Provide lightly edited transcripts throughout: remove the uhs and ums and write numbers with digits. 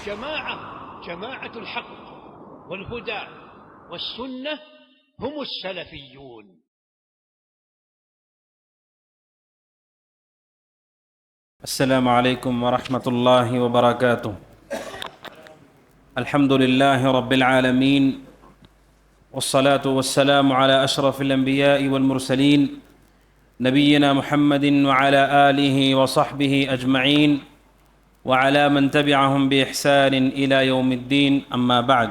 جماعة الحق والهدى والسنة هم السلفيون. السلام علیکم ورحمۃ اللہ وبرکاتہ. الحمد للہ رب العالمین والصلاة والسلام علی اشرف الانبیاء والمرسلین نبینا محمد وعلى آلہ وصحبہ اجمعین وعلى من تبعهم بإحسان الى یوم الدین. اما بعد.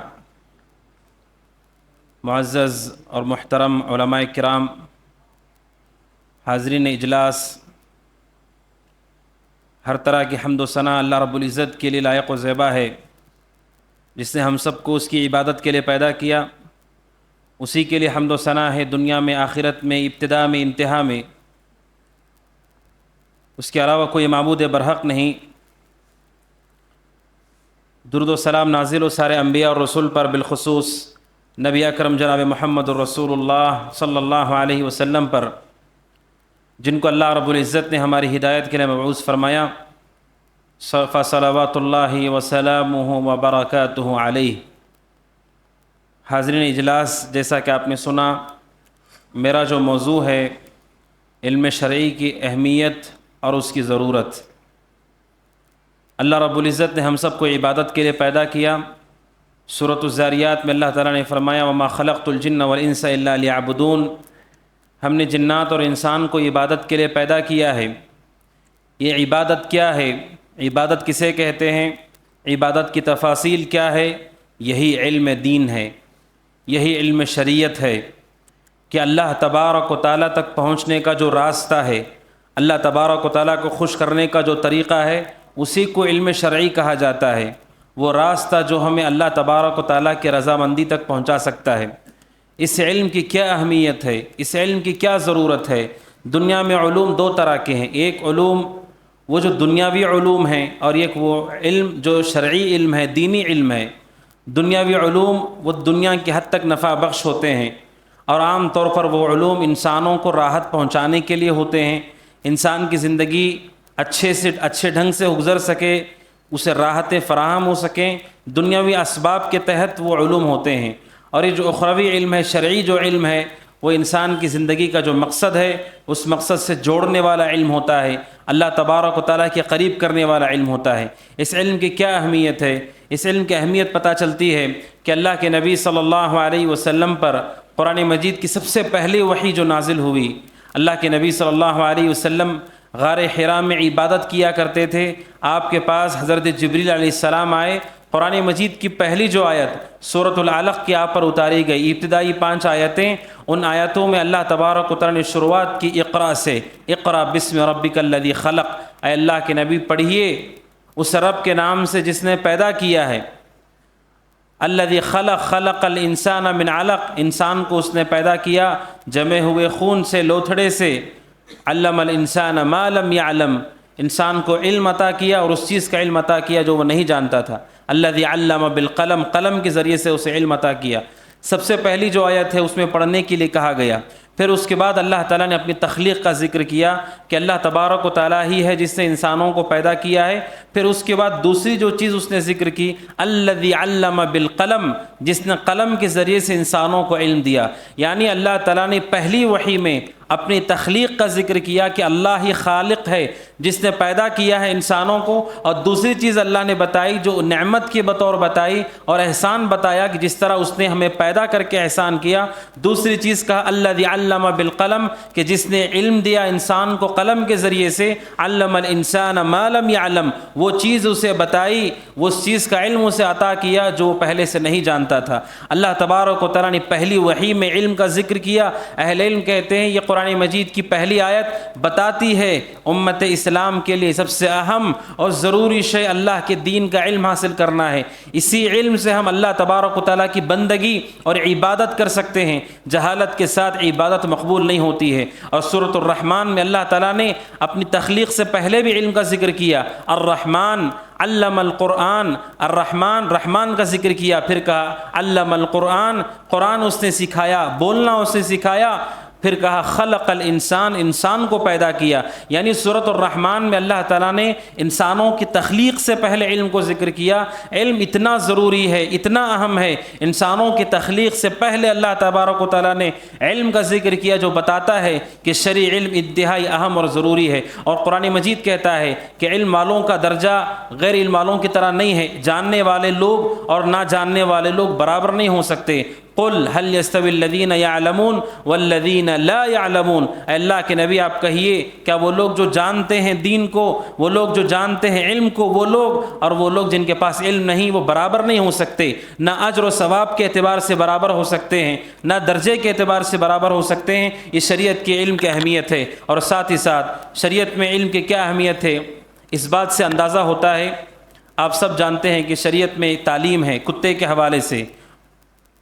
معزز اور محترم علماء کرام، حاضرین اجلاس، ہر طرح کی حمد و ثنا اللہ رب العزت کے لیے لائق و زیبا ہے، جس نے ہم سب کو اس کی عبادت کے لیے پیدا کیا. اسی کے لیے حمد و ثنا ہے دنیا میں، آخرت میں، ابتدا میں، انتہا میں. اس کے علاوہ کوئی معبود برحق نہیں. درود و سلام نازل و سارے انبیاء اور رسول پر، بالخصوص نبی اکرم جناب محمد الرسول اللہ صلی اللہ علیہ وسلم پر، جن کو اللہ رب العزت نے ہماری ہدایت کے لیے مبعوث فرمایا. فصلوات اللہ وسلامہ وبرکاتہ علیہ. حاضرین اجلاس، جیسا کہ آپ نے سنا، میرا جو موضوع ہے علم شرعی کی اہمیت اور اس کی ضرورت. اللہ رب العزت نے ہم سب کو عبادت کے لیے پیدا کیا. سورۃ الذاریات میں اللہ تعالیٰ نے فرمایا وما خلقت الجن والانس الا لیعبدون. ہم نے جنات اور انسان کو عبادت کے لیے پیدا کیا ہے. یہ عبادت کیا ہے؟ عبادت کسے کہتے ہیں؟ عبادت کی تفاصیل کیا ہے؟ یہی علم دین ہے، یہی علم شریعت ہے کہ اللہ تبارک و تعالیٰ تک پہنچنے کا جو راستہ ہے، اللہ تبارک و تعالیٰ کو خوش کرنے کا جو طریقہ ہے، اسی کو علم شرعی کہا جاتا ہے. وہ راستہ جو ہمیں اللہ تبارک و تعالیٰ کی رضامندی تک پہنچا سکتا ہے. اس علم کی کیا اہمیت ہے، اس علم کی کیا ضرورت ہے؟ دنیا میں علوم دو طرح کے ہیں. ایک علوم وہ جو دنیاوی علوم ہیں، اور ایک وہ علم جو شرعی علم ہے، دینی علم ہے. دنیاوی علوم وہ دنیا کی حد تک نفع بخش ہوتے ہیں، اور عام طور پر وہ علوم انسانوں کو راحت پہنچانے کے لیے ہوتے ہیں. انسان کی زندگی اچھے ڈھنگ سے گزر سکے، اسے راحتیں فراہم ہو سکیں، دنیاوی اسباب کے تحت وہ علوم ہوتے ہیں. اور یہ جو اخروی علم ہے، شرعی جو علم ہے، وہ انسان کی زندگی کا جو مقصد ہے، اس مقصد سے جوڑنے والا علم ہوتا ہے، اللہ تبارک و تعالیٰ کے قریب کرنے والا علم ہوتا ہے. اس علم کی کیا اہمیت ہے؟ اس علم کی اہمیت پتہ چلتی ہے کہ اللہ کے نبی صلی اللہ علیہ وسلم پر قرآن مجید کی سب سے پہلی وحی جو نازل ہوئی، اللہ کے نبی صلی اللہ علیہ وسلم غار حراء میں عبادت کیا کرتے تھے. آپ کے پاس حضرت جبریل علیہ السلام آئے. قرآن مجید کی پہلی جو آیت سورۃ العلق کی آپ پر اتاری گئی، ابتدائی 5 آیتیں، ان آیتوں میں اللہ تبارک و تعالیٰ نے شروعات کی اقرا سے. اقرا بسم ربک الذی خلق. اے اللہ کے نبی پڑھیے اس رب کے نام سے جس نے پیدا کیا ہے. الذی خلق الانسان من علق. انسان کو اس نے پیدا کیا جمے ہوئے خون سے، لوتھڑے سے. علم الانسان ما لم يعلم. انسان کو علم عطا کیا اور اس چیز کا علم عطا کیا جو وہ نہیں جانتا تھا. الذی علم بالقلم. قلم کے ذریعے سے اسے علم عطا کیا. سب سے پہلی جو آیت ہے اس میں پڑھنے کے لیے کہا گیا. پھر اس کے بعد اللہ تعالیٰ نے اپنی تخلیق کا ذکر کیا کہ اللہ تبارک و تعالیٰ ہی ہے جس نے انسانوں کو پیدا کیا ہے. پھر اس کے بعد دوسری جو چیز اس نے ذکر کی، الذی علم بالقلم، جس نے قلم کے ذریعے سے انسانوں کو علم دیا. یعنی اللہ تعالیٰ نے پہلی وحی میں اپنی تخلیق کا ذکر کیا کہ اللہ ہی خالق ہے جس نے پیدا کیا ہے انسانوں کو. اور دوسری چیز اللہ نے بتائی جو نعمت کے بطور بتائی اور احسان بتایا کہ جس طرح اس نے ہمیں پیدا کر کے احسان کیا. دوسری چیز کہا الذی علم بالقلم، کہ جس نے علم دیا انسان کو قلم کے ذریعے سے. علم الانسان ما لم يعلم، وہ چیز اسے بتائی، وہ اس چیز کا علم اسے عطا کیا جو وہ پہلے سے نہیں جانتا تھا. اللہ تبارک و تعالیٰ نے پہلی وحی میں علم کا ذکر کیا. اہل علم کہتے ہیں یہ قرآن مجید کی پہلی آیت بتاتی ہے امت اسلام کے لیے سب سے اہم اور ضروری شے اللہ کے دین کا علم حاصل کرنا ہے. اسی علم سے ہم اللہ تبارک و تعالیٰ کی بندگی اور عبادت کر سکتے ہیں. جہالت کے ساتھ عبادت مقبول نہیں ہوتی ہے. اور سورۃ الرحمن میں اللہ تعالیٰ نے اپنی تخلیق سے پہلے بھی علم کا ذکر کیا. الرحمن علم القرآن. الرحمن، رحمان کا ذکر کیا. پھر کہا علم القرآن، قرآن اس نے سکھایا، بولنا اس نے سکھایا. پھر کہا خلق الانسان، انسان کو پیدا کیا، یعنی سورۃ الرحمن میں اللہ تعالیٰ نے انسانوں کی تخلیق سے پہلے علم کو ذکر کیا۔ علم اتنا ضروری ہے، اتنا اہم ہے، انسانوں کی تخلیق سے پہلے اللہ تبارک و تعالیٰ نے علم کا ذکر کیا، جو بتاتا ہے کہ شرعی علم انتہائی اہم اور ضروری ہے۔ اور قرآن مجید کہتا ہے کہ علم والوں کا درجہ غیر علم والوں کی طرح نہیں ہے، جاننے والے لوگ اور نہ جاننے والے لوگ برابر نہیں ہو سکتے۔ قل هل يستوي الذين يعلمون والذين لا يعلمون، اے اللہ کے نبی آپ کہیے کیا وہ لوگ جو جانتے ہیں دین کو، وہ لوگ جو جانتے ہیں علم کو، وہ لوگ اور وہ لوگ جن کے پاس علم نہیں، وہ برابر نہیں ہو سکتے، نہ اجر و ثواب کے اعتبار سے برابر ہو سکتے ہیں، نہ درجے کے اعتبار سے برابر ہو سکتے ہیں۔ یہ شریعت کی علم کی اہمیت ہے۔ اور ساتھ ہی ساتھ شریعت میں علم کی کیا اہمیت ہے، اس بات سے اندازہ ہوتا ہے، آپ سب جانتے ہیں کہ شریعت میں تعلیم ہے کتے کے حوالے سے۔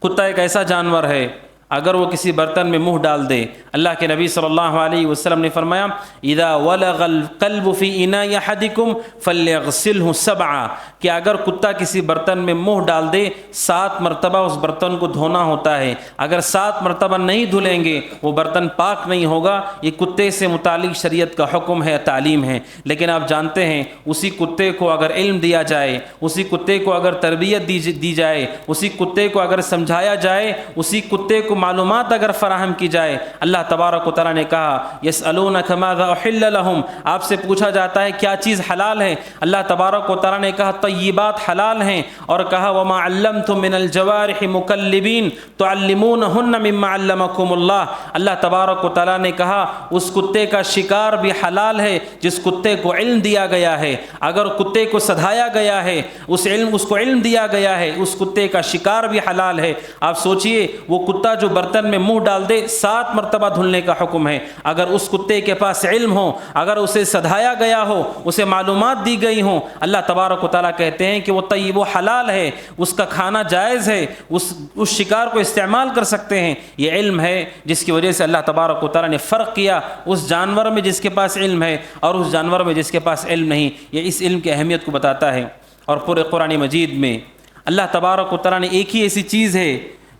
کتا ایک ایسا جانور ہے، اگر وہ کسی برتن میں منہ ڈال دے، اللہ کے نبی صلی اللہ علیہ وسلم نے فرمایا اذا ولغ القلب فی اناء احدکم فلیغسلہ سبعا، کہ اگر کتا کسی برتن میں منہ ڈال دے 7 مرتبہ اس برتن کو دھونا ہوتا ہے۔ اگر 7 مرتبہ نہیں دھلیں گے وہ برتن پاک نہیں ہوگا۔ یہ کتے سے متعلق شریعت کا حکم ہے، تعلیم ہے۔ لیکن آپ جانتے ہیں اسی کتے کو اگر علم دیا جائے، اسی کتے کو اگر تربیت دی جائے، اسی کتے کو اگر سمجھایا جائے، اسی کتے کو معلومات اگر فراہم کی جائے، اللہ تبارک و تعالیٰ نے کہا یسألونک ماذا احل لہم، آپ سے پوچھا جاتا ہے کیا چیز حلال ہے، اللہ تبارک و تعالیٰ نے کہا طیبات حلال ہیں، اور کہا وما علمتم من الجوارح مکلبین تعلمونہن مما علمکم اللہ، اللہ تبارک و تعالیٰ نے کہا اس کتے کا شکار بھی حلال ہے جس کتے کو علم دیا گیا ہے۔ اگر کتے کو سدھایا گیا ہے، اس کو علم دیا گیا ہے، اس کتے کا شکار بھی حلال ہے۔ آپ سوچئے وہ کتا جو برتن میں منہ ڈال دے 7 مرتبہ دھلنے کا حکم ہے، اگر اس کتے کے پاس علم ہو، اگر اسے سدھایا گیا ہو، اسے معلومات دی گئی ہوں، اللہ تبارک و تعالیٰ کہتے ہیں کہ وہ طیب و حلال ہے، اس کا کھانا جائز ہے، اس شکار کو استعمال کر سکتے ہیں۔ یہ علم ہے جس کی وجہ سے اللہ تبارک و تعالیٰ نے فرق کیا اس جانور میں جس کے پاس علم ہے اور اس جانور میں جس کے پاس علم نہیں۔ یہ اس علم کی اہمیت کو بتاتا ہے۔ اور پورے قرآن مجید میں اللہ تبارک و تعالیٰ نے ایک ہی ایسی چیز ہے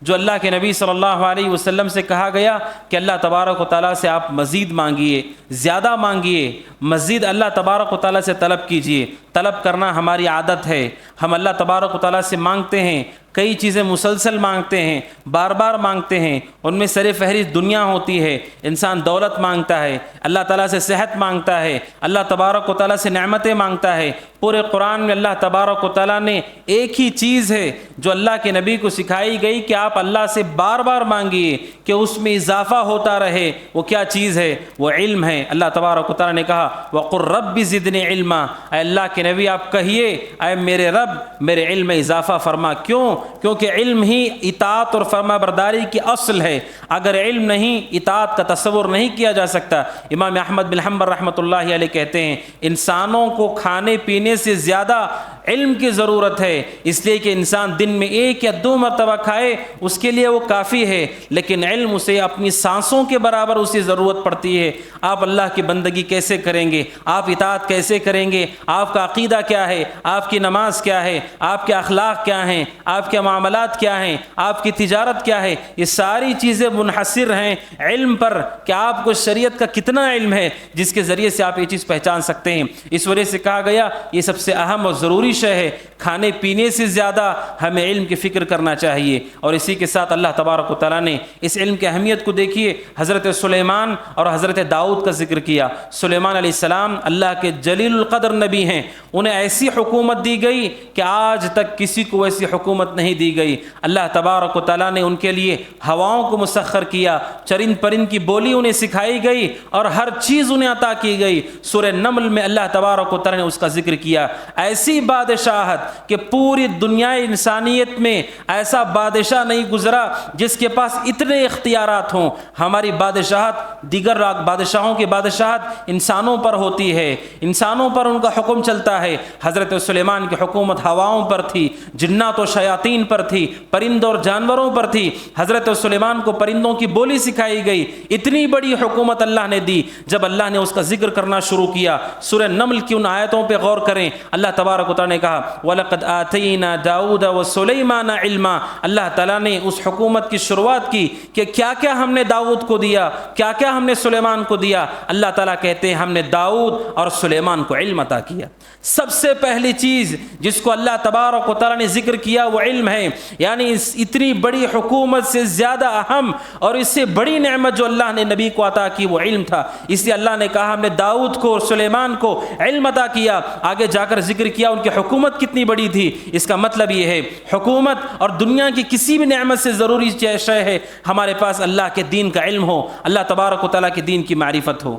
جو اللہ کے نبی صلی اللہ علیہ وسلم سے کہا گیا کہ اللہ تبارک و تعالیٰ سے آپ مزید مانگیے، زیادہ مانگیے، مزید اللہ تبارک و تعالیٰ سے طلب کیجیے۔ طلب کرنا ہماری عادت ہے، ہم اللہ تبارک و تعالیٰ سے مانگتے ہیں، کئی چیزیں مسلسل مانگتے ہیں، بار بار مانگتے ہیں، ان میں سر فہرست دنیا ہوتی ہے۔ انسان دولت مانگتا ہے، اللہ تعالیٰ سے صحت مانگتا ہے، اللہ تبارک و تعالیٰ سے نعمتیں مانگتا ہے۔ پورے قرآن میں اللہ تبارک و تعالیٰ نے ایک ہی چیز ہے جو اللہ کے نبی کو سکھائی گئی کہ آپ اللہ سے بار بار مانگیے کہ اس میں اضافہ ہوتا رہے۔ وہ کیا چیز ہے؟ وہ علم ہے۔ اللہ تبارک و تعالیٰ نے کہا وَقُلْ رَبِّ زِدْنِي عِلْمًا، اے اللہ کے نبی آپ کہیے اے میرے رب میرے علم میں اضافہ فرما۔ کیوں؟ کیونکہ علم ہی اطاعت اور فرما برداری کی اصل ہے۔ اگر علم نہیں، اطاعت کا تصور نہیں کیا جا سکتا۔ امام احمد بن حنبل رحمۃ اللہ علیہ کہتے ہیں انسانوں کو کھانے پینے سے زیادہ علم کی ضرورت ہے، اس لیے کہ انسان دن میں 1 یا 2 مرتبہ کھائے اس کے لیے وہ کافی ہے، لیکن علم اسے اپنی سانسوں کے برابر اسی ضرورت پڑتی ہے۔ آپ اللہ کی بندگی کیسے کریں گے؟ آپ اطاعت کیسے کریں گے؟ آپ کا عقیدہ کیا ہے؟ آپ کی نماز کیا ہے؟ آپ کے اخلاق کیا ہیں؟ آپ کے معاملات کیا ہیں؟ آپ کی تجارت کیا ہے؟ یہ ساری چیزیں منحصر ہیں علم پر کہ آپ کو شریعت کا کتنا علم ہے، جس کے ذریعے سے آپ یہ چیز پہچان سکتے ہیں۔ اس وجہ سے کہا گیا یہ سب سے اہم اور ضروری شے ہے، کھانے پینے سے زیادہ ہمیں علم کی فکر کرنا چاہیے۔ اور اسی کے ساتھ اللہ تبارک و تعالیٰ نے اس علم کی اہمیت کو دیکھیے، حضرت سلیمان اور حضرت داؤد کا ذکر کیا۔ سلیمان علیہ السلام اللہ کے جلیل القدر نبی ہیں، انہیں ایسی حکومت دی گئی کہ آج تک کسی کو ایسی حکومت نہیں دی گئی۔ اللہ تبارک و تعالیٰ نے ان کے لیے ہواؤں کو مسخر کیا، چرند پرند کی بولی انہیں سکھائی گئی اور ہر چیز انہیں عطا کی گئی۔ سورہ نمل میں اللہ تبارک و تعالیٰ نے اس کا ذکر کیا۔ ایسی بادشاہت کہ پوری دنیا انسانیت میں ایسا بادشاہ نہیں گزرا جس کے پاس اتنے اختیارات ہوں۔ ہماری بادشاہت دیگر بادشاہوں کی بادشاہت انسانوں پر ہوتی ہے، انسانوں پر ان کا حکم چلتا ہے۔ حضرت سلیمان کی حکومت ہواؤں پر تھی، جنات و شیاطین پر تھی، پرندوں اور جانوروں پر تھی۔ حضرت سلیمان کو پرندوں کی بولی سکھائی گئی۔ اتنی بڑی حکومت اللہ نے دی۔ جب اللہ نے اس کا ذکر کرنا شروع کیا، سورہ نمل کی ان آیتوں پہ غور کریں، اللہ تبارک و تعالیٰ نے کہا وَلَقَدْ آتَيْنَا دَاوُودَ وَسُلَيْمَانَ عِلْمًا، اللہ تعالیٰ نے اس حکومت کی شروعات کی کہ کیا کیا ہم نے داؤد کو دیا، کیا کیا ہم نے سلیمان کو دیا۔ اللہ تعالیٰ کہتے ہیں ہم نے داؤد اور سلیمان کو علم عطا کیا۔ سب سے پہلی چیز جس کو اللہ تبارک و تعالیٰ نے ذکر کیا وہ علم ہے، یعنی اتنی بڑی حکومت سے زیادہ اہم اور اس سے بڑی نعمت جو اللہ نے نبی کو عطا کی وہ علم تھا۔ اس لیے اللہ نے کہا ہم نے داؤد کو اور سلیمان کو علم عطا کیا۔ آگے جا کر ذکر کیا ان کی حکومت کتنی بڑی تھی۔ اس کا مطلب یہ ہے حکومت اور دنیا کی کسی بھی نعمت سے ضروری شے ہے ہمارے پاس اللہ کے دین کا علم ہو، اللہ تبارک و تعالیٰ کے دین کی معرفت ہو۔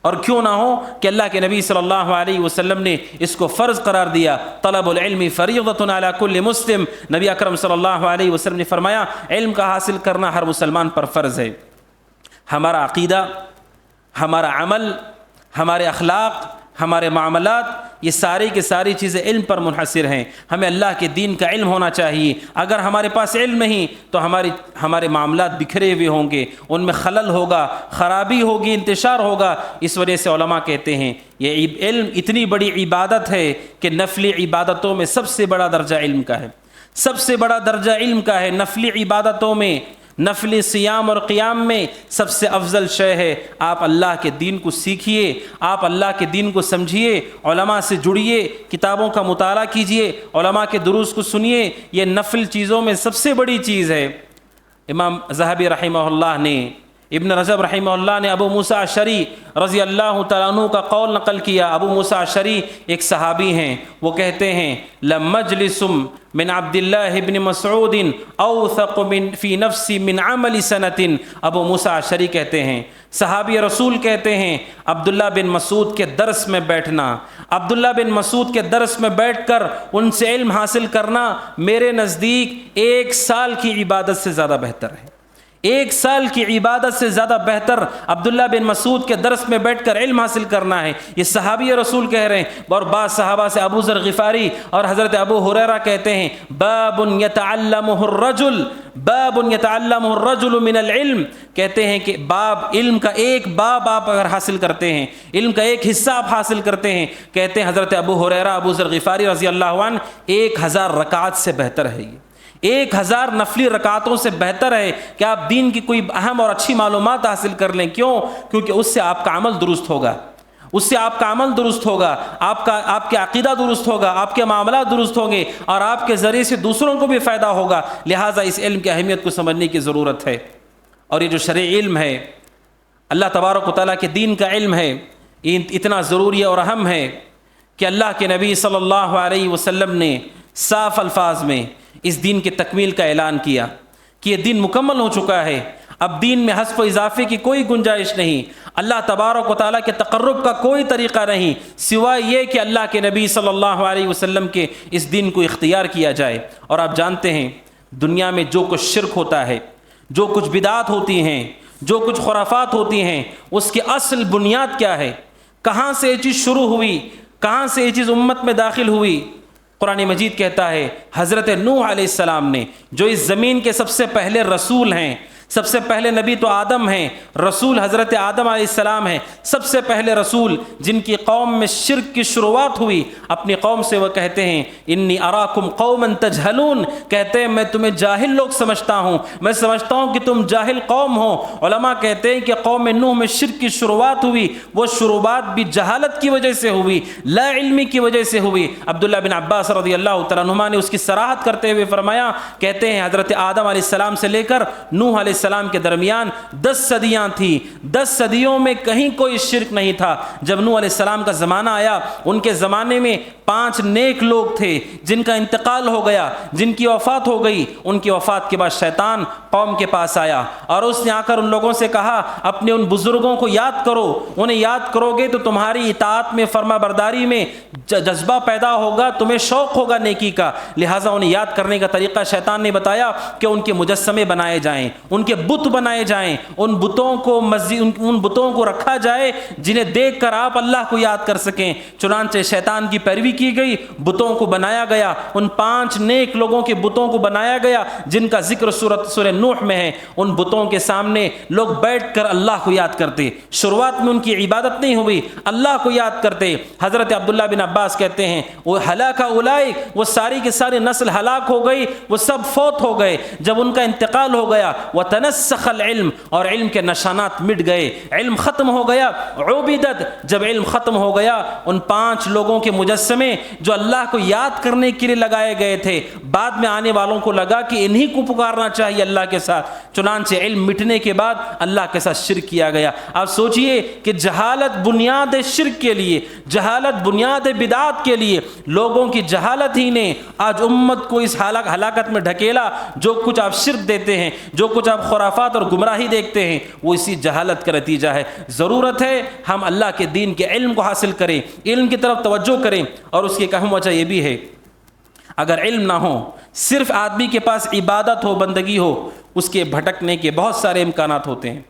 اور کیوں نہ ہو کہ اللہ کے نبی صلی اللہ علیہ وسلم نے اس کو فرض قرار دیا، طلب العلم فریضۃ علی کل مسلم۔ نبی اکرم صلی اللہ علیہ وسلم نے فرمایا علم کا حاصل کرنا ہر مسلمان پر فرض ہے۔ ہمارا عقیدہ، ہمارا عمل، ہمارے اخلاق، ہمارے معاملات، یہ ساری کی ساری چیزیں علم پر منحصر ہیں۔ ہمیں اللہ کے دین کا علم ہونا چاہیے۔ اگر ہمارے پاس علم نہیں تو ہمارے معاملات بکھرے ہوئے ہوں گے، ان میں خلل ہوگا، خرابی ہوگی، انتشار ہوگا۔ اس وجہ سے علماء کہتے ہیں یہ علم اتنی بڑی عبادت ہے کہ نفلی عبادتوں میں سب سے بڑا درجہ علم کا ہے، سب سے بڑا درجہ علم کا ہے۔ نفلی عبادتوں میں، نفلی صیام اور قیام میں سب سے افضل شے ہے آپ اللہ کے دین کو سیکھیے، آپ اللہ کے دین کو سمجھیے، علماء سے جڑیے، کتابوں کا مطالعہ کیجیے، علماء کے دروس کو سنیے۔ یہ نفل چیزوں میں سب سے بڑی چیز ہے۔ امام ذہبی رحمہ اللہ نے، ابن رجب رحمہ اللہ نے ابو موسیٰ اشعری رضی اللہ تعالیٰ عنہ کا قول نقل کیا۔ ابو موسیٰ اشعری ایک صحابی ہیں، وہ کہتے ہیں لَمَجْلِسٌ من عبد اللہ بن مسعود اوثق فی نفسی من عمل سنۃ۔ ابو موسیٰ اشعری کہتے ہیں، صحابی رسول کہتے ہیں عبداللہ بن مسعود کے درس میں بیٹھنا، عبداللہ بن مسعود کے درس میں بیٹھ کر ان سے علم حاصل کرنا میرے نزدیک 1 سال کی عبادت سے زیادہ بہتر ہے۔ 1 سال کی عبادت سے زیادہ بہتر عبداللہ بن مسعود کے درس میں بیٹھ کر علم حاصل کرنا ہے۔ یہ صحابی رسول کہہ رہے ہیں۔ اور بعض صحابہ سے ابو ذر غفاری اور حضرت ابو ہریرہ کہتے ہیں باب یتعلمہ الرجل، باب یتعلمہ الرجل من العلم، کہتے ہیں کہ باب، علم کا ایک باب آپ اگر حاصل کرتے ہیں، علم کا ایک حصہ آپ حاصل کرتے ہیں، کہتے ہیں حضرت ابو ہریرہ ابو ذر غفاری رضی اللہ عنہ 1000 رکعات سے بہتر ہے۔ یہ 1000 نفلی رکعتوں سے بہتر ہے کہ آپ دین کی کوئی اہم اور اچھی معلومات حاصل کر لیں۔ کیوں؟ کیونکہ اس سے آپ کا عمل درست ہوگا، اس سے آپ کا عمل درست ہوگا، آپ کے عقیدہ درست ہوگا، آپ کے معاملات درست ہوں گے اور آپ کے ذریعے سے دوسروں کو بھی فائدہ ہوگا۔ لہٰذا اس علم کی اہمیت کو سمجھنے کی ضرورت ہے۔ اور یہ جو شرعی علم ہے، اللہ تبارک و تعالیٰ کے دین کا علم ہے، یہ اتنا ضروری اور اہم ہے کہ اللہ کے نبی صلی اللہ علیہ وسلم نے صاف الفاظ میں اس دین کی تکمیل کا اعلان کیا کہ یہ دین مکمل ہو چکا ہے، اب دین میں حذف و اضافے کی کوئی گنجائش نہیں، اللہ تبارک و تعالیٰ کے تقرب کا کوئی طریقہ نہیں سوائے یہ کہ اللہ کے نبی صلی اللہ علیہ وسلم کے اس دین کو اختیار کیا جائے۔ اور آپ جانتے ہیں دنیا میں جو کچھ شرک ہوتا ہے، جو کچھ بدعات ہوتی ہیں، جو کچھ خرافات ہوتی ہیں، اس کی اصل بنیاد کیا ہے؟ کہاں سے یہ چیز شروع ہوئی؟ کہاں سے یہ چیز امت میں داخل ہوئی؟ قرآن مجید کہتا ہے حضرت نوح علیہ السلام نے، جو اس زمین کے سب سے پہلے رسول ہیں، سب سے پہلے نبی تو آدم ہیں، رسول حضرت آدم علیہ السلام ہیں، سب سے پہلے رسول جن کی قوم میں شرک کی شروعات ہوئی، اپنی قوم سے وہ کہتے ہیں انی اراکم قوما تجہلون، کہتے ہیں میں تمہیں جاہل لوگ سمجھتا ہوں، میں سمجھتا ہوں کہ تم جاہل قوم ہو۔ علماء کہتے ہیں کہ قوم نوح میں شرک کی شروعات ہوئی، وہ شروعات بھی جہالت کی وجہ سے ہوئی، لا علمی کی وجہ سے ہوئی۔ عبداللہ بن عباس رضی اللہ تعالیٰ عنہما نے اس کی صراحت کرتے ہوئے فرمایا، کہتے ہیں حضرت آدم علیہ السلام سے لے کر نوح علیہ السلام کے درمیان 10 صدیاں تھیں، 10 صدیوں میں کہیں کوئی شرک نہیں تھا۔ جب نوح علیہ السلام کا زمانہ آیا، ان کے زمانے میں 5 نیک لوگ تھے جن کا انتقال ہو گیا، جن کی وفات ہو گئی۔ ان کی وفات کے بعد شیطان قوم کے پاس آیا اور اس نے آ کر ان لوگوں سے کہا اپنے ان بزرگوں کو یاد کرو، انہیں یاد کرو گے تو تمہاری اطاعت میں، فرما برداری میں جذبہ پیدا ہوگا، تمہیں شوق ہوگا نیکی کا۔ لہٰذا انہیں یاد کرنے کا طریقہ شیطان نے بتایا کہ ان کے مجسمے بنائے جائیں، ان کے بت بنائے جائیں، ان بتوں کو رکھا جائے جنہیں دیکھ کر آپ اللہ کو یاد کر سکیں۔ چنانچہ شیطان کی پیروی کی گئی، بتوں کو بنایا گیا، ان 5 نیک لوگوں کے بتوں کو بنایا گیا جن کا ذکر سورہ نوح میں ہے، ان بتوں کے سامنے لوگ بیٹھ کر اللہ کو یاد کرتے، شروعات میں ان کی عبادت نہیں ہوئی، اللہ کو یاد کرتے۔ حضرت عبداللہ بن عباس کہتے ہیں وہ ہلاک اولئک، وہ ساری کی ساری نسل ہلاک ہو گئی، وہ سب فوت ہو گئے جب ان کا انتقال ہو گیا۔ وتنسخ العلم، اور علم کے نشانات مٹ گئے، علم ختم ہو گیا۔ عبدت، جب علم ختم ہو گیا، ان 5 لوگوں کے مجسمے جو اللہ کو یاد کرنے کے لیے لگائے گئے تھے، بعد میں آنے والوں کو لگا کہ انہی کو پکارنا چاہیے اللہ کے ساتھ، چنانچہ علم مٹنے کے بعد اللہ کے ساتھ شرک کیا گیا۔ آپ سوچئے کہ جہالت بنیاد شرک کے لیے، جہالت بنیاد بدعات کے لیے، لوگوں کی جہالت ہی نے آج امت کو اس ہلاکت میں ڈھکیلا۔ جو کچھ آپ شرک دیتے ہیں، جو کچھ آپ خرافات اور گمراہی دیکھتے ہیں، وہ اسی جہالت کا نتیجہ ہے۔ ضرورت ہے ہم اللہ کے دین کے علم کو حاصل کریں، علم کی طرف توجہ کریں، اور اس کی ایک اہم وجہ یہ بھی ہے اگر علم نہ ہو، صرف آدمی کے پاس عبادت ہو، بندگی ہو، اس کے بھٹکنے کے بہت سارے امکانات ہوتے ہیں،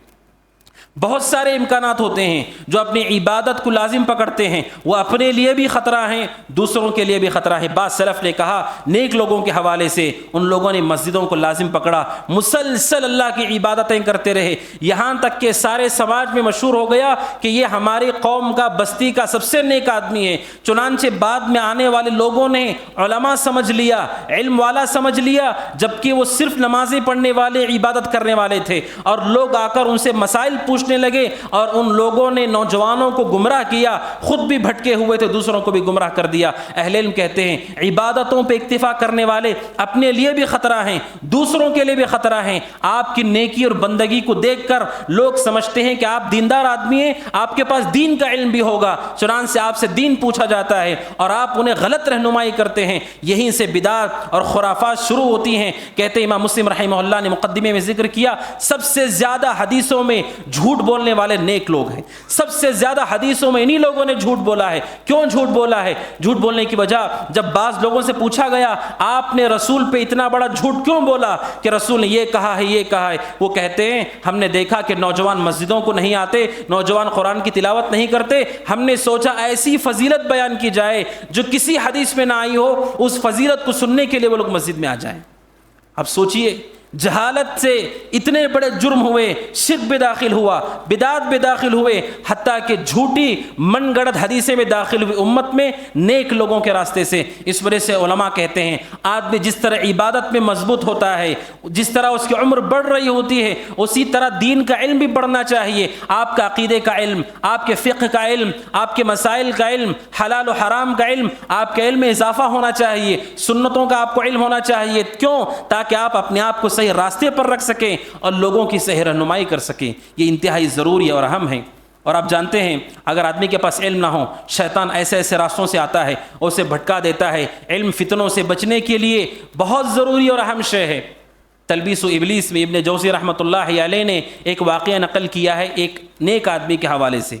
بہت سارے امکانات ہوتے ہیں۔ جو اپنی عبادت کو لازم پکڑتے ہیں وہ اپنے لیے بھی خطرہ ہیں، دوسروں کے لیے بھی خطرہ ہے۔ بعض سلف نے کہا، نیک لوگوں کے حوالے سے، ان لوگوں نے مسجدوں کو لازم پکڑا، مسلسل اللہ کی عبادتیں کرتے رہے، یہاں تک کہ سارے سماج میں مشہور ہو گیا کہ یہ ہماری قوم کا، بستی کا سب سے نیک آدمی ہے۔ چنانچہ بعد میں آنے والے لوگوں نے علماء سمجھ لیا، علم والا سمجھ لیا، جبکہ وہ صرف نمازیں پڑھنے والے، عبادت کرنے والے تھے، اور لوگ آ کر ان سے مسائل پوچھنے لگے، اور ان لوگوں نے نوجوانوں کو گمراہ کیا، خود بھی بھٹکے ہوئے تھے، دوسروں کو بھی گمراہ کر دیا۔ اہل علم کہتے ہیں عبادتوں پہ اکتفا کرنے والے اپنے لیے بھی خطرہ ہیں، دوسروں کے لیے بھی خطرہ ہیں۔ آپ کی نیکی اور بندگی کو دیکھ کر لوگ سمجھتے ہیں کہ آپ دیندار آدمی ہیں، آپ کے پاس دین کا علم بھی ہوگا، چنانچہ آپ سے دین پوچھا جاتا ہے اور آپ انہیں غلط رہنمائی کرتے ہیں۔ یہیں سے بدعات اور خرافات شروع ہوتی ہیں۔ کہتے ہیں امام مسلم رحمہ اللہ نے مقدمے میں ذکر کیا، سب سے زیادہ حدیثوں میں جھوٹ بولنے والے نیک لوگ ہیں، سب سے زیادہ حدیثوں میں انہی لوگوں نے جھوٹ بولا ہے۔ کیوں جھوٹ بولا ہے؟ جھوٹ بولنے کی وجہ، جب بعض لوگوں سے پوچھا گیا آپ نے رسول پہ اتنا بڑا جھوٹ کیوں بولا کہ رسول نے یہ کہا ہے، یہ کہا ہے، وہ کہتے ہیں ہم نے دیکھا کہ نوجوان مسجدوں کو نہیں آتے، نوجوان قرآن کی تلاوت نہیں کرتے، ہم نے سوچا ایسی فضیلت بیان کی جائے جو کسی حدیث میں نہ آئی ہو، اس فضیلت کو سننے کے لیے وہ لوگ مسجد میں آ جائیں۔ اب سوچئے جہالت سے اتنے بڑے جرم ہوئے، شرک بھی داخل ہوا، بدعات بھی داخل ہوئے، حتیٰ کہ جھوٹی من گڑت حدیثیں بھی داخل ہوئی امت میں نیک لوگوں کے راستے سے۔ اس وجہ سے علماء کہتے ہیں آدمی جس طرح عبادت میں مضبوط ہوتا ہے، جس طرح اس کی عمر بڑھ رہی ہوتی ہے، اسی طرح دین کا علم بھی بڑھنا چاہیے۔ آپ کا عقیدے کا علم، آپ کے فقہ کا علم، آپ کے مسائل کا علم، حلال و حرام کا علم، آپ کے علم میں اضافہ ہونا چاہیے، سنتوں کا آپ کو علم ہونا چاہیے۔ کیوں؟ تاکہ آپ اپنے آپ کو صحیح راستے پر رکھ سکیں اور لوگوں کی صحیح رہنمائی کر سکیں۔ یہ انتہائی ضروری اور اہم ہے۔ اور آپ جانتے ہیں اگر آدمی کے پاس علم نہ ہو، شیطان ایسے ایسے راستوں سے آتا ہے اور اسے بھٹکا دیتا ہے۔ علم فتنوں سے بچنے کے لیے بہت ضروری اور اہم شے ہے۔ تلبیس و ابلیس میں ابن جوزی رحمۃ اللہ علیہ نے ایک واقعہ نقل کیا ہے ایک نیک آدمی کے حوالے سے۔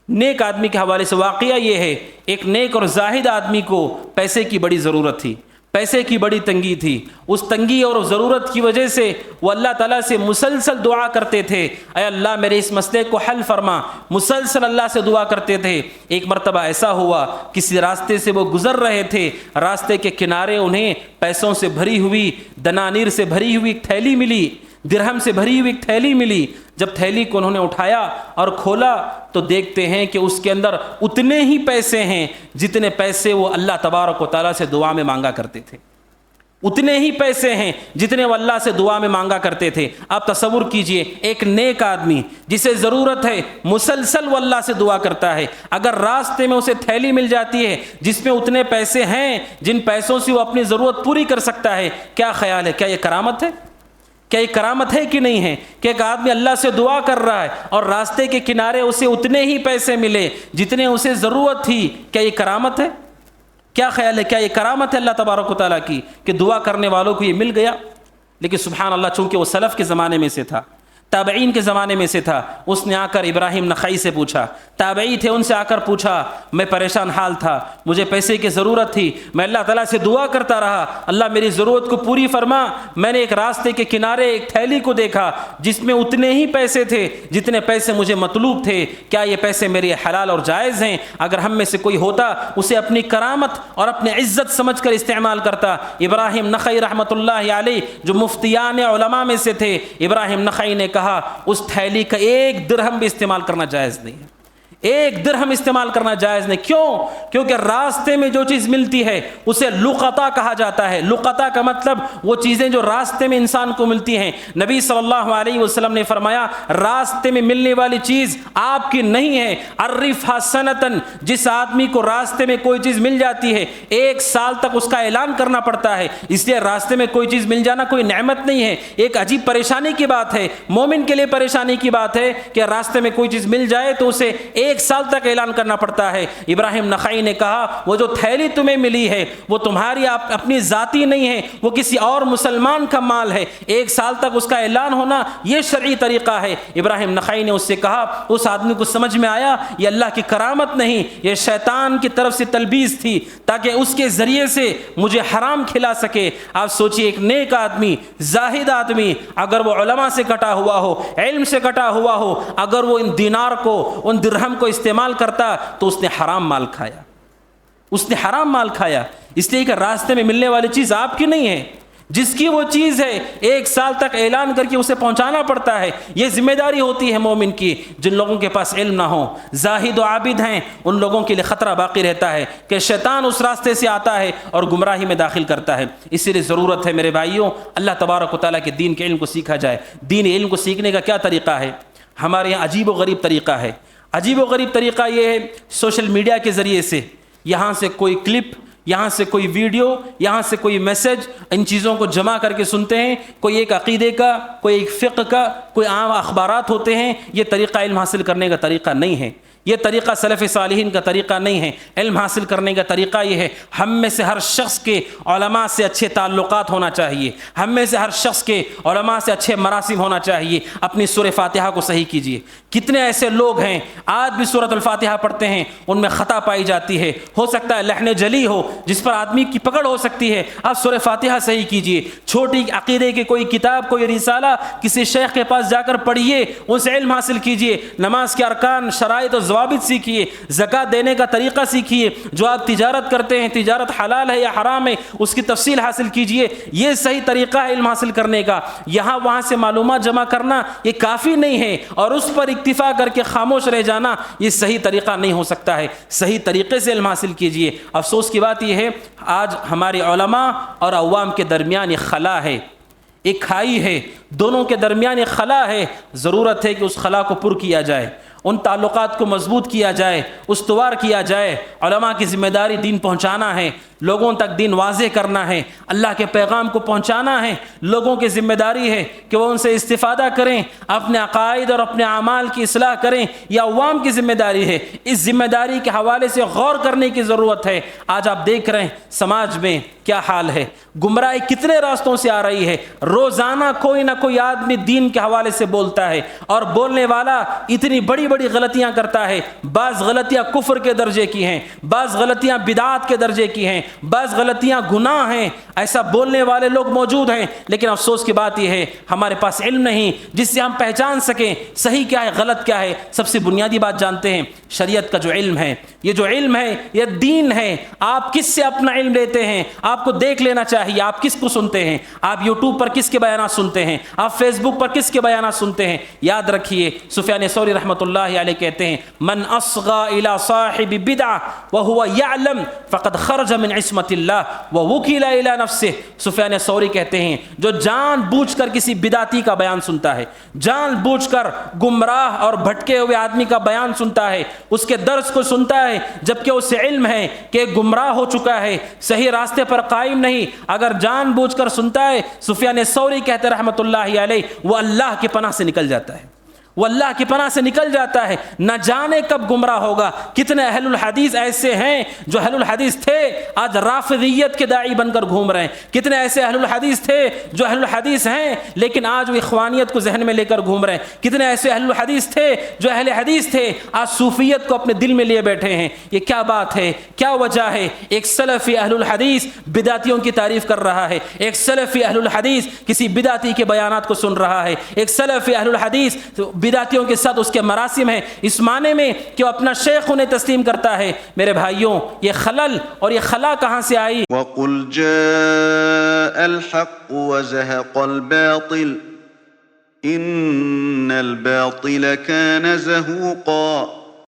نیک آدمی کے حوالے سے واقعہ یہ ہے، ایک نیک اور زاہد آدمی کو پیسے کی بڑی ضرورت تھی، پیسے کی بڑی تنگی تھی۔ اس تنگی اور ضرورت کی وجہ سے وہ اللہ تعالیٰ سے مسلسل دعا کرتے تھے، اے اللہ میرے اس مسئلے کو حل فرما، مسلسل اللہ سے دعا کرتے تھے۔ ایک مرتبہ ایسا ہوا، کسی راستے سے وہ گزر رہے تھے، راستے کے کنارے انہیں پیسوں سے بھری ہوئی، دنانیر سے بھری ہوئی ایک تھیلی ملی، درہم سے بھری ہوئی ایک تھیلی ملی۔ جب تھیلی کو انہوں نے اٹھایا اور کھولا تو دیکھتے ہیں کہ اس کے اندر اتنے ہی پیسے ہیں جتنے پیسے وہ اللہ تبارک و تعالیٰ سے دعا میں مانگا کرتے تھے، اتنے ہی پیسے ہیں جتنے وہ اللہ سے دعا میں مانگا کرتے تھے۔ آپ تصور کیجئے ایک نیک آدمی جسے ضرورت ہے، مسلسل وہ اللہ سے دعا کرتا ہے، اگر راستے میں اسے تھیلی مل جاتی ہے جس میں اتنے پیسے ہیں جن پیسوں سے وہ اپنی ضرورت پوری کر سکتا ہے، کیا خیال ہے؟ کیا یہ کرامت ہے؟ کیا یہ کرامت ہے کہ نہیں ہے کہ ایک آدمی اللہ سے دعا کر رہا ہے اور راستے کے کنارے اسے اتنے ہی پیسے ملے جتنے اسے ضرورت تھی؟ کیا یہ کرامت ہے؟ کیا خیال ہے؟ کیا یہ کرامت ہے اللہ تبارک و تعالیٰ کی کہ دعا کرنے والوں کو یہ مل گیا؟ لیکن سبحان اللہ، چونکہ وہ سلف کے زمانے میں سے تھا تابعین کے زمانے میں سے تھا. اس نے آ کر ابراہیم نخعی سے پوچھا. تابعی تھے, ان سے آ کر پوچھا, میں پریشان حال تھا, مجھے پیسے کی ضرورت تھی, میں اللہ تعالیٰ سے دعا کرتا رہا, اللہ میری ضرورت کو پوری فرما. میں نے ایک راستے کے کنارے ایک تھیلی کو دیکھا جس میں اتنے ہی پیسے تھے جتنے پیسے مجھے مطلوب تھے. کیا یہ پیسے میرے حلال اور جائز ہیں؟ اگر ہم میں سے کوئی ہوتا اسے اپنی کرامت اور اپنی عزت سمجھ کر استعمال کرتا. ابراہیم نخعی رحمۃ اللہ علیہ جو مفتیان علماء میں سے تھے, ابراہیم نخعی نے کہا اس تھیلی کا 1 درہم بھی استعمال کرنا جائز نہیں ہے, 1 درہم استعمال کرنا جائز نہیں. کیوں؟ کیونکہ راستے میں جو چیز ملتی ہے اسے لقطہ کہا جاتا ہے. لقطہ کا مطلب وہ چیزیں جو راستے میں انسان کو ملتی ہیں. نبی صلی اللہ علیہ وسلم نے فرمایا راستے میں ملنے والی چیز آپ کی نہیں ہے. عرفھا سنتن, جس آدمی کو راستے میں کوئی چیز مل جاتی ہے 1 سال تک اس کا اعلان کرنا پڑتا ہے. اس لیے راستے میں کوئی چیز مل جانا کوئی نعمت نہیں ہے, ایک عجیب پریشانی کی بات ہے. مومن کے لیے پریشانی کی بات ہے کہ راستے میں کوئی چیز مل جائے تو اسے 1 سال تک اعلان کرنا پڑتا ہے. ابراہیم نخعی نے کہا وہ جو تھیلی تمہیں ملی ہے وہ تمہاری اپنی ذاتی نہیں ہے, وہ کسی اور مسلمان کا مال ہے. 1 سال تک اس کا اعلان ہونا یہ شرعی طریقہ ہے. ابراہیم نخعی نے اس سے کہا, اس آدمی کو سمجھ میں آیا یہ اللہ کی کرامت نہیں, یہ شیطان کی طرف سے تلبیس تھی تاکہ اس کے ذریعے سے مجھے حرام کھلا سکے. آپ سوچئے ایک نیک آدمی, زاہد آدمی, اگر وہ علماء سے کٹا ہوا ہو, علم سے کٹا ہوا ہو, اگر وہ ان دینار کو ان درہم کو استعمال کرتا تو اس نے حرام مال کھایا, اس نے حرام مال کھایا. اس لیے کہ راستے میں ملنے والی چیز آپ کی نہیں ہے, جس کی وہ چیز ہے 1 سال تک اعلان کر کے اسے پہنچانا پڑتا ہے. یہ ذمہ داری ہوتی ہے مومن کی. جن لوگوں کے پاس علم نہ ہو, زاہد و عابد ہیں, ان لوگوں کے لیے خطرہ باقی رہتا ہے کہ شیطان اس راستے سے آتا ہے اور گمراہی میں داخل کرتا ہے. اسی لیے ضرورت ہے میرے بھائیوں اللہ تبارک و تعالیٰ کے دین کے علم کو سیکھا جائے. دین علم کو سیکھنے کا کیا طریقہ ہے؟ ہمارے یہاں عجیب و غریب طریقہ ہے. عجیب و غریب طریقہ یہ ہے سوشل میڈیا کے ذریعے سے, یہاں سے کوئی کلپ, یہاں سے کوئی ویڈیو, یہاں سے کوئی میسج, ان چیزوں کو جمع کر کے سنتے ہیں. کوئی ایک عقیدے کا, کوئی ایک فقہ کا, کوئی عام اخبارات ہوتے ہیں. یہ طریقہ علم حاصل کرنے کا طریقہ نہیں ہے. یہ طریقہ سلف صالحین کا طریقہ نہیں ہے. علم حاصل کرنے کا طریقہ یہ ہے ہم میں سے ہر شخص کے علماء سے اچھے تعلقات ہونا چاہیے, ہم میں سے ہر شخص کے علماء سے اچھے مراسم ہونا چاہیے. اپنی سورہ فاتحہ کو صحیح کیجیے. کتنے ایسے لوگ ہیں آج بھی سورۃ الفاتحہ پڑھتے ہیں, ان میں خطا پائی جاتی ہے, ہو سکتا ہے لحن جلی ہو جس پر آدمی کی پکڑ ہو سکتی ہے. آپ سورہ فاتحہ صحیح کیجیے. چھوٹی عقیدے کی کوئی کتاب, کوئی رسالہ کسی شیخ کے پاس جا کر پڑھیے, ان سے علم حاصل کیجیے. نماز کے ارکان, شرائط اور ضوابط سیکھیے. زکوٰۃ دینے کا طریقہ سیکھیے. جو آپ تجارت کرتے ہیں, تجارت حلال ہے یا حرام ہے, اس کی تفصیل حاصل کیجیے. یہ صحیح طریقہ ہے علم حاصل کرنے کا. یہاں وہاں سے معلومات جمع کرنا یہ کافی نہیں ہے, اور اس پر اکتفا کر کے خاموش رہ جانا یہ صحیح طریقہ نہیں ہو سکتا ہے. صحیح طریقے سے علم حاصل کیجیے. افسوس کی بات یہ ہے آج ہمارے علماء اور عوام کے درمیان ایک خلا ہے, ایک کھائی ہے, دونوں کے درمیان ایک خلا ہے. ضرورت ہے کہ اس خلا کو پر کیا جائے, ان تعلقات کو مضبوط کیا جائے, استوار کیا جائے. علماء کی ذمہ داری دین پہنچانا ہے, لوگوں تک دین واضح کرنا ہے, اللہ کے پیغام کو پہنچانا ہے. لوگوں کی ذمہ داری ہے کہ وہ ان سے استفادہ کریں, اپنے عقائد اور اپنے اعمال کی اصلاح کریں. یہ عوام کی ذمہ داری ہے. اس ذمہ داری کے حوالے سے غور کرنے کی ضرورت ہے. آج آپ دیکھ رہے ہیں سماج میں کیا حال ہے, گمراہی کتنے راستوں سے آ رہی ہے. روزانہ کوئی نہ کوئی آدمی دین کے حوالے سے بولتا ہے, اور بولنے والا اتنی بڑی بڑی غلطیاں کرتا ہے. بعض غلطیاں کفر کے درجے کی ہیں, بعض غلطیاں بدعات کے درجے کی ہیں, بعض غلطیاں گناہ ہیں. ایسا بولنے والے لوگ موجود ہیں, لیکن افسوس کی بات یہ ہے ہمارے پاس علم نہیں جس سے ہم پہچان سکیں صحیح کیا ہے غلط کیا ہے. سب سے بنیادی بات جانتے ہیں شریعت کا جو علم ہے, یہ جو علم ہے یہ دین ہے. آپ کس سے اپنا علم لیتے ہیں آپ کو دیکھ لینا چاہیے. آپ کس کو سنتے ہیں, آپ یوٹیوب پر کس کے بیانات سنتے ہیں, آپ فیس بک پر کس کے بیانات سنتے ہیں. یاد رکھیے سفیان ثوری رحمۃ اللہ علیہ کہتے ہیں من اصغى الى صاحب بدعہ وهو يعلم فقد خرج من عصمت اللہ ووکل الى نفسه. سفیان ثوری کہتے ہیں جو جان بوجھ کر کسی بدعتی کا بیان سنتا ہے, جان بوجھ کر گمراہ اور بھٹکے ہوئے آدمی کا بیان سنتا ہے, اس کے درس کو سنتا ہے جبکہ اسے علم ہے کہ گمراہ ہو چکا ہے, صحیح راستے پر قائم نہیں, اگر جان بوجھ کر سنتا ہے, سفیان ثوری کہتے رحمۃ اللہ علیہ, وہ اللہ کی پناہ سے نکل جاتا ہے, وہ اللہ کی پناہ سے نکل جاتا ہے، نہ جانے کب گمراہ ہوگا۔ کتنے اہل الحدیث ایسے ہیں جو اہل الحدیث تھے، آج رافضیت کے داعی بن کر گھوم رہے ہیں۔ کتنے ایسے اہل الحدیث تھے جو اہل الحدیث ہیں لیکن آج وہ اخوانیت کو ذہن میں لے کر گھوم رہے ہیں۔ کتنے ایسے اہل الحدیث تھے جو اہل حدیث تھے، آج صوفیت کو اپنے دل میں لیے بیٹھے ہیں۔ یہ کیا بات ہے، کیا وجہ ہے؟ ایک سلفی اہل الحدیث بدعتیوں کی تعریف کر رہا ہے، ایک سلفی اہل الحدیث کسی بدعتی کے بیانات کو سن رہا ہے، ایک سلفی اہل الحدیث بدعتیوں کے ساتھ اس کے مراسم ہیں اس معنی میں کہ وہ اپنا شیخ انہیں تسلیم کرتا ہے۔ میرے بھائیوں، یہ خلل اور یہ خلا کہاں سے آئی؟ وَقُلْ جَاءَ الْحَقُّ وَزَهَقَ الْبَاطِلُ إِنَّ الْبَاطِلَ كَانَ زَهُوقًا۔